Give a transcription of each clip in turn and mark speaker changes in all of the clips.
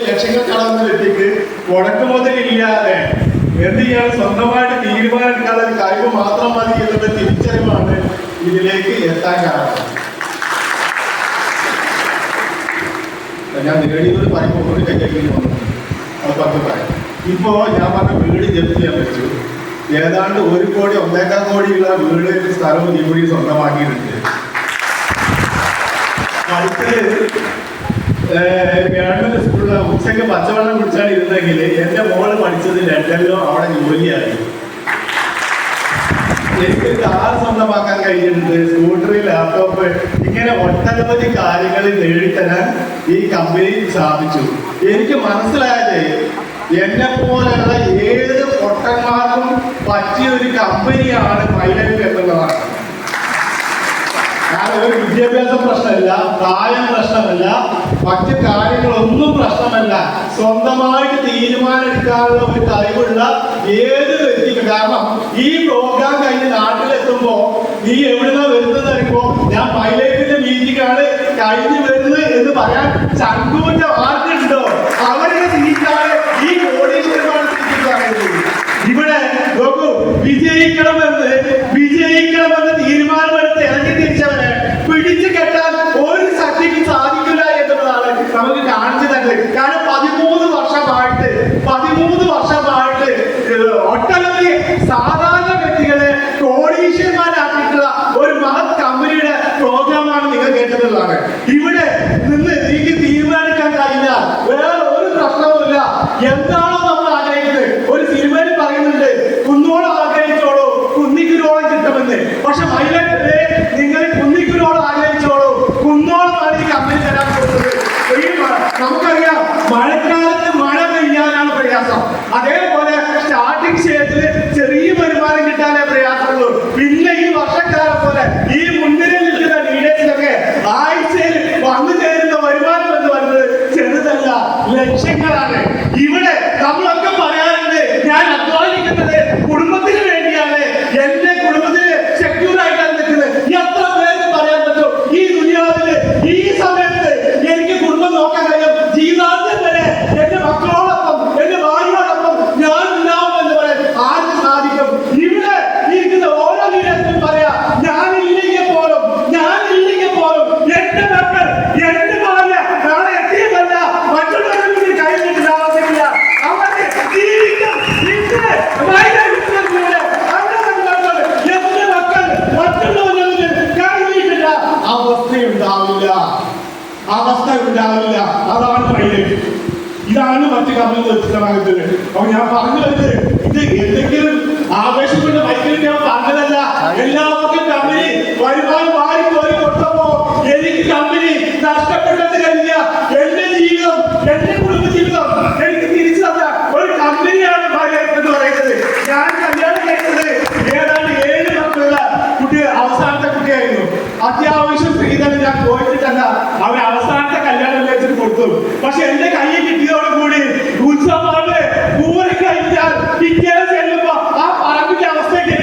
Speaker 1: ലക്ഷങ്ങൾ കടന്ന വ്യക്തിക്ക് മുടക്ക് മുതലില്ലാതെ എന്ത് ചെയ്യാൻ സ്വന്തമായിട്ട് തീരുമാനമെടുക്കാതെ കഴിവ് മാത്രം മതി എന്നുള്ള തിരിച്ചറിവാണ് ഇതിലേക്ക് എത്താൻ കാരണം. ഞാൻ നേടിയത് പറയുമ്പോൾ ഒരു കൈകളിൽ വന്നു അത് പറഞ്ഞു പറയാം. ഇപ്പോ ഞാൻ പറഞ്ഞ വീട് ജപ്തി ചെയ്യാൻ പറ്റൂ. ഏതാണ്ട് 1 കോടി 1.25 കോടിയുള്ള വീട് സ്ഥലവും ഈ കൂടി സ്വന്തമാക്കിയിട്ടുണ്ട്. അടുത്ത് ഗവൺമെന്റ് സ്കൂളിൽ ഉച്ചയ്ക്ക് പച്ചവെള്ളം കുടിച്ചാണ് ഇരുന്നെങ്കിൽ എന്റെ മോള് പഠിച്ചത് ലണ്ടനിലോ അവിടെ ജോലിയായി. എനിക്ക് കാർ സ്വന്തമാക്കാൻ കഴിഞ്ഞിട്ടുണ്ട്, സ്കൂട്ടർ, ലാപ്ടോപ്പ്, ഇങ്ങനെ ഒട്ടനവധി കാര്യങ്ങൾ നേടിത്തരാൻ ഈ കമ്പനി സാധിച്ചു. എനിക്ക് മനസ്സിലായത് എന്നെ പോലെയുള്ള ഏത് പൊട്ടന്മാർക്കും പറ്റിയ ഒരു കമ്പനിയാണ് മൈലൈഫ് എന്നുള്ളതാണ്. കാരണം ഒരു വിദ്യാഭ്യാസ പ്രശ്നമല്ല, പ്രായം പ്രശ്നമല്ല, മറ്റു കാര്യങ്ങളൊന്നും പ്രശ്നമല്ല. സ്വന്തമായിട്ട് തീരുമാനമെടുക്കാനുള്ള ഒരു കഴിവുള്ള ഏത് വ്യക്തിക്കും. കാരണം ഈ പ്രോഗ്രാം കഴിഞ്ഞ് നാട്ടിലെത്തുമ്പോ നീ എവിടുന്ന വരുന്നത് അറിയുമ്പോ ഞാൻ മൈലൈഫിന്റെ മീറ്റിംഗാണ് കഴിഞ്ഞ് വരുന്നത് എന്ന് പറയാൻ ചങ്കൂറ്റ ആർക്കുണ്ടോ അവരുടെ സീറ്റാണ് ഈ കോടീശ്വരമാണ് സീറ്റിൽ. ഇവിടെ നോക്കൂ, വിജയിക്കണമെന്ന് തീരുമാനമെടുത്ത് ഇറങ്ങി തിരിച്ചവരെ പിടിച്ചു കെട്ടാൻ ഒരു ശക്തിക്ക് സാധിക്കില്ല എന്നുള്ളതാണ് നമുക്ക് കാണിച്ചു തരുന്നത്. കാരണം 13 വർഷമായിട്ട് ഒട്ടനവധി സാധാരണ വ്യക്തികളെ കോടീശ്വരന്മാരാക്കിയിട്ടുള്ള ഒരു മഹത് കമ്പനിയുടെ പ്രോഗ്രാമാണ് നിങ്ങൾ കേട്ടതുള്ളതാണ്. ഇവിടെ നിന്ന് എനിക്ക് തീരുമാനിക്കാൻ കഴിഞ്ഞാൽ വേറെ ഒരു പ്രശ്നവുമില്ല. എന്താണോ നമ്മൾ ആഗ്രഹിക്കുന്നത്, ഒരു സിനിമയിൽ പറയുന്നുണ്ട് കുന്നോളം ആഗ്രഹിച്ചോളൂ കുന്നിക്കുരോളം കിട്ടുമെന്ന്. പക്ഷെ മൈലൈഫിലെ നിങ്ങൾ കുന്നിക്കുരോളം ആഗ്രഹിച്ചോളൂ, കുന്നോളമാണ് ഈ കമ്പനി തരാൻ പോകുന്നത്. നമുക്കറിയാം മഴക്കാലത്ത് മഴ പെയ്യാനാണ് പ്രയാസം. അതേപോലെ സ്റ്റാർട്ടിംഗ് സ്റ്റേജിൽ ചെറിയ വരുമാനം കിട്ടാനേ പ്രയാസമുള്ളൂ. പിന്നെ ഈ വർഷക്കാലം പോലെ ഈ മുൻനിരയിൽ നിൽക്കുന്ന ലീഡേഴ്സിനൊക്കെ ആഴ്ചയിൽ വന്നു ചേരുന്ന വരുമാനം എന്ന് പറയുന്നത് ചെറുതല്ല, ലക്ഷങ്ങളാണ്. ഇവിടെ നമ്മളൊക്കെ പറയാറുണ്ട് ഞാൻ അധ്വാനിക്കുന്നത് കുടുംബത്തിന് വേണ്ടിയാണ്, എന്റെ കുടുംബത്തിന് സെക്യൂർ ആയിട്ടാണ് നിൽക്കുന്നത്. എത്ര പേർക്ക് പറയാൻ പറ്റും ഈ ദുനിയാവില് ഈ സമയത്ത് എനിക്ക് കുടുംബം നോക്കാൻ കഴിയും, ജീവിതാന്ത്യം വരെ എന്റെ മക്കളോടൊപ്പം എന്റെ ഭാര്യയോടൊപ്പം ഞാൻ ഉണ്ടാവും എന്ന് പറയാൻ ആർക്ക് സാധിക്കും? ഇവിടെ ഇരിക്കുന്ന ഓരോ ലീഡേഴ്സും പറയാ ഞാനില്ലെങ്കിൽ പോലും എന്റെ മക്കൾ എന്റെ ഭാര്യ നാളെ എത്തിയതല്ല മറ്റുള്ളവരുടെ കഴിഞ്ഞിട്ടില്ല അവസ്ഥയില്ല. അവർക്ക് ജീവിക്കും എന്റെ മക്കൾ മറ്റുള്ളവരുടെ കഴിഞ്ഞിട്ടില്ല അവസ്ഥയുണ്ടാവില്ല. അതാണ് മൈലൈഫ്. ഇതാണ് മറ്റു കമ്പനി വ്യക്തമാകുന്നത്. അപ്പൊ ഞാൻ പറഞ്ഞു വരുന്നത് ഇത് എന്തെങ്കിലും ആവേശപ്പെട്ട് മൈക്കിൽ ഞാൻ പറഞ്ഞതല്ല. എല്ലാവർക്കും കമ്പനി വരുമാനം വാരി കോരി കൊടുത്തപ്പോ എനിക്ക് കമ്പനി നഷ്ടപ്പെട്ടത് കഴിഞ്ഞ എന്റെ ജീവിതം, എന്റെ കുടുംബ ജീവിതം എനിക്ക് തിരിച്ചു തന്ന ഒരു കമ്പനിയാണ് മൈലൈഫ് എന്ന് പറയുന്നത്. ഞാൻ കല്യാണം കഴിച്ചത് ഏതാണ്ട് 7 മക്കളുള്ള അവസാനത്തെ കുട്ടിയായിരുന്നു. അത്യാവശ്യം സ്ത്രീധനം ഞാൻ പോയിട്ടിട്ടല്ല, അവർ അവസാനത്തെ കല്യാണം കഴിച്ചിട്ട് കൊടുത്തു. പക്ഷെ എന്റെ കയ്യിൽ കിട്ടിയതോടുകൂടി ഉത്സവമാണ് പൂരി കഴിഞ്ഞാൽ പിറ്റേന്ന് ചെല്ലുമ്പോ ആ പറമ്പിന്റെ അവസ്ഥയ്ക്ക്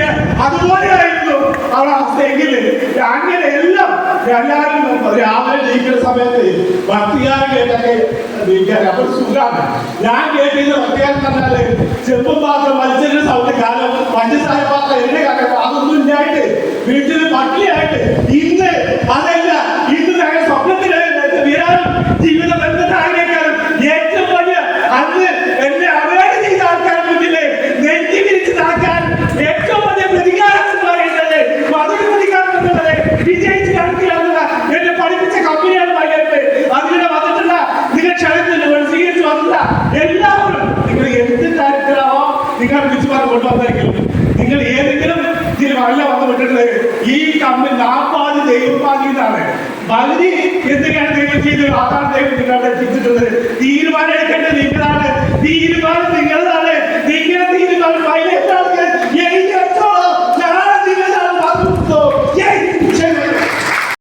Speaker 1: അതുപോലെയായിരുന്നു അവരുടെ അവസ്ഥയെങ്കിൽ അങ്ങനെ എല്ലാം എല്ലാവരും രാവിലെ ജയിക്കുന്ന സമയത്ത് ഭക്തികാരം കേട്ടൊക്കെ ജയിക്കാൻ അപ്പൊ സുഖമാണ്. ഞാൻ കേട്ടിരുന്ന ഭക്തികാരം പറഞ്ഞാല് ചെമ്പും പാത്രം വലിച്ചതിന്റെ സൗണ്ട് കാലം പഞ്ചസാര പാത്രം എന്റെ കാലം അതൊന്നും ഇല്ലായിട്ട് വീട്ടിൽ പട്ടിണിയായിട്ട് ഇന്ന് അതല്ല, ഇന്ന് ഞങ്ങൾ സ്വപ്നത്തിലായിട്ട് വീരാനും ജീവിതം എന്താഗ്രഹിക്കാനും ഏറ്റവും വലിയ അന്ന് എന്നെ അവോയ്ഡ് ചെയ്ത ആൾക്കാർ മുന്നിലെ നെഞ്ചി വിരിച്ച് താക്കാൻ ഏറ്റവും വലിയ പ്രതികാരം എന്ന് പറയുന്നത് മധുര പ്രതികാരം എന്നുള്ളത് വിജയിച്ച് കാണിക്കുകയാണെന്ന എന്നെ പഠിപ്പിച്ച കമ്പനിയാണ് മൈലൈഫ്. അതിലൂടെ വന്നിട്ടുള്ള നിങ്ങൾ ക്ഷണിച്ചില്ല സ്വീകരിച്ച് വന്നില്ല എല്ലാവരും നിങ്ങൾ എന്ത് കാര്യത്തിലാവോ നിങ്ങൾ വിളിച്ചു പറഞ്ഞ് കൊണ്ടുവന്നായിരിക്കും. നിങ്ങൾ ഏതെങ്കിലും വല്ല വന്നു വിട്ടിട്ട് ഈ കമ്പനി നാപ്പാതി ദൈവപാതിയാണ് പകുതി എന്തൊക്കെയാണ് ദൈവം ചെയ്ത് അതാണ് ദൈവം നിങ്ങളുടെ എത്തിച്ചിട്ടുള്ളത്. തീരുമാനം എടുക്കേണ്ടത് നിങ്ങളാണ്. തീരുമാനം